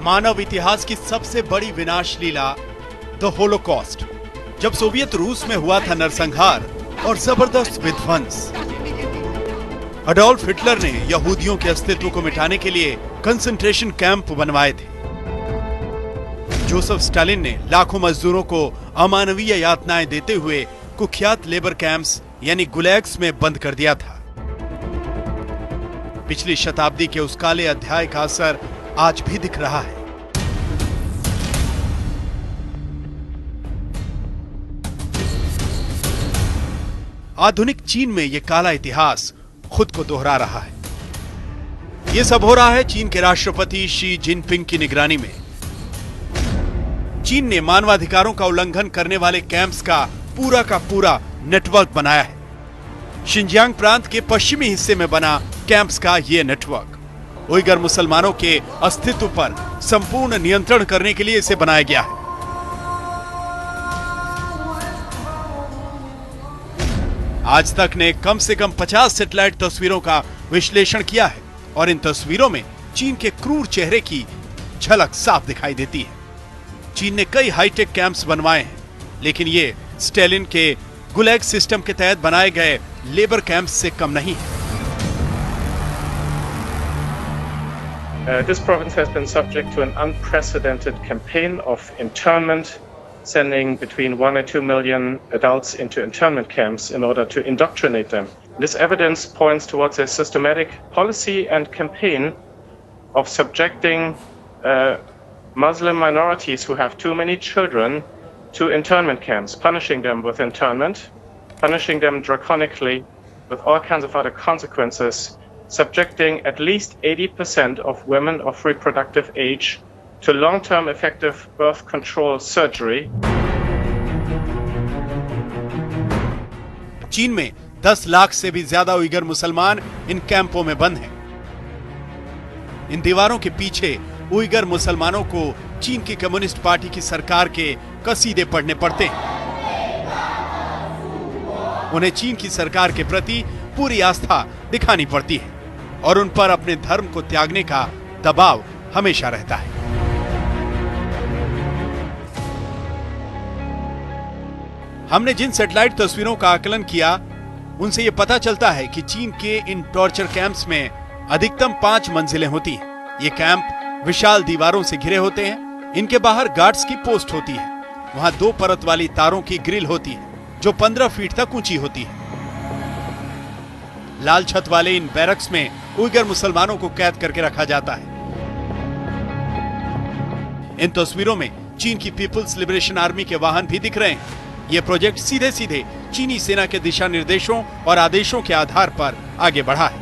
मानव इतिहास की सबसे बड़ी विनाश लीला द होलोकॉस्ट, जब सोवियत रूस में हुआ था नरसंहार और जबरदस्त विध्वंस। अडोल्फ हिटलर ने यहूदियों के अस्तित्व को मिटाने के लिए कंसंट्रेशन कैंप बनवाए थे। जोसेफ स्टालिन ने लाखों मजदूरों को अमानवीय यातनाएं देते हुए कुख्यात लेबर कैंप्स यानी गुलैग्स में बंद कर दिया था। पिछली शताब्दी के उस काले अध्याय का असर आज भी दिख रहा है। आधुनिक चीन में यह काला इतिहास खुद को दोहरा रहा है। यह सब हो रहा है चीन के राष्ट्रपति शी जिनपिंग की निगरानी में। चीन ने मानवाधिकारों का उल्लंघन करने वाले कैंप्स का पूरा नेटवर्क बनाया है। शिनजियांग प्रांत के पश्चिमी हिस्से में बना कैंप्स का यह नेटवर्क उइगर मुसलमानों के अस्तित्व पर संपूर्ण नियंत्रण करने के लिए इसे बनाया गया है। आज तक ने कम से कम 50 सैटेलाइट तस्वीरों का विश्लेषण किया है और इन तस्वीरों में चीन के क्रूर चेहरे की झलक साफ दिखाई देती है। चीन ने कई हाईटेक कैंप्स बनवाए हैं, लेकिन ये स्टालिन के गुलैग सिस्टम के तहत बनाए गए लेबर कैंप्स से कम नहीं है। This province has been subject to an unprecedented campaign of internment, sending between 1 and 2 million adults into internment camps in order to indoctrinate them. This evidence points towards a systematic policy and campaign of subjecting Muslim minorities who have too many children to internment camps, punishing them with internment, punishing them draconically with all kinds of other consequences, subjecting at least 80% of women of reproductive age to long-term effective birth control surgery. चीन में 10 लाख से भी ज्यादा Uyghur मुसलमान इन कैंपों में बंद हैं। इन दीवारों के पीछे उइगर मुसलमानों को चीन की कम्युनिस्ट पार्टी की सरकार के कसीदे पढ़ने पड़ते हैं। उन्हें चीन की सरकार के प्रति पूरी आस्था दिखानी पड़ती है और उन पर अपने धर्म को त्यागने का दबाव हमेशा रहता है। हमने जिन सैटेलाइट तस्वीरों का आकलन किया, उनसे यह पता चलता है कि चीन के इन टॉर्चर कैंप्स में अधिकतम 5 मंजिलें होती हैं। ये कैंप विशाल दीवारों से घिरे होते हैं। इनके बाहर गार्ड्स की पोस्ट होती है। वहां 2 परत वाली तारों की ग्रिल होती है जो 15 फीट तक ऊंची होती है। लाल छत वाले इन बैरक्स में उइगर मुसलमानों को कैद करके रखा जाता है। इन तस्वीरों में चीन की पीपुल्स लिबरेशन आर्मी के वाहन भी दिख रहे हैं। यह प्रोजेक्ट सीधे सीधे चीनी सेना के दिशा निर्देशों और आदेशों के आधार पर आगे बढ़ा है।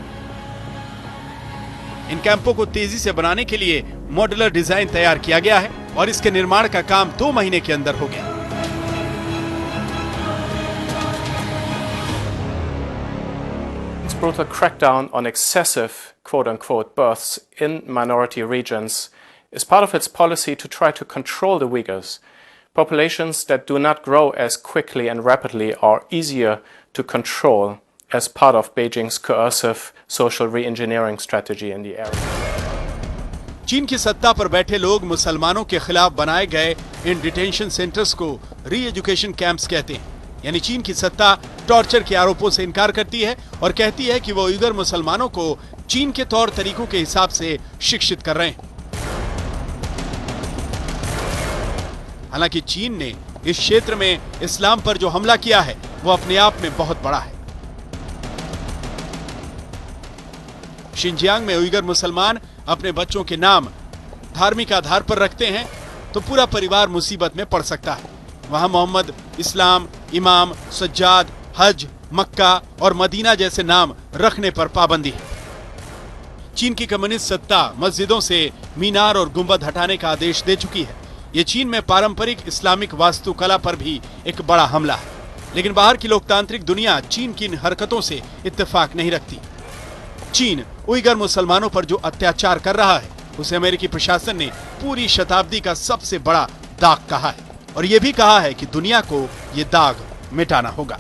इन कैंपों को तेजी से बनाने के लिए मॉड्यूलर डिजाइन तैयार किया गया है और इसके निर्माण का काम 2 महीने के अंदर हो गया। This brutal crackdown on excessive quote-unquote births in minority regions is part of its policy to try to control the Uyghurs. Populations that do not grow as quickly and rapidly are easier to control as part of Beijing's coercive social re-engineering strategy in the area. चीन की सत्ता पर बैठे लोग मुसलमानों के खिलाफ बनाए गए इन डिटेंशन सेंटर्स को री एजुकेशन कैंप्स कहते हैं। यानी चीन की सत्ता टॉर्चर के आरोपों से इनकार करती है और कहती है कि वो उइगर मुसलमानों को चीन के तौर तरीकों के हिसाब से शिक्षित कर रहे हैं। हालांकि चीन ने इस क्षेत्र में इस्लाम पर जो हमला किया है वो अपने आप में बहुत बड़ा है। शिनजियांग में उइगर मुसलमान अपने बच्चों के नाम धार्मिक आधार पर रखते हैं तो पूरा परिवार मुसीबत में पड़ सकता है। वहां मोहम्मद, इस्लाम, इमाम, सज्जाद, हज, मक्का और मदीना जैसे नाम रखने पर पाबंदी है। चीन की कम्युनिस्ट सत्ता मस्जिदों से मीनार और गुंबद हटाने का आदेश दे चुकी है। ये चीन में पारंपरिक इस्लामिक वास्तुकला पर भी एक बड़ा हमला है। लेकिन बाहर की लोकतांत्रिक दुनिया चीन की इन हरकतों से इत्तेफाक नहीं रखती। चीन उइगर मुसलमानों पर जो अत्याचार कर रहा है उसे अमेरिकी प्रशासन ने पूरी शताब्दी का सबसे बड़ा दाग कहा है और यह भी कहा है कि दुनिया को यह दाग मिटाना होगा।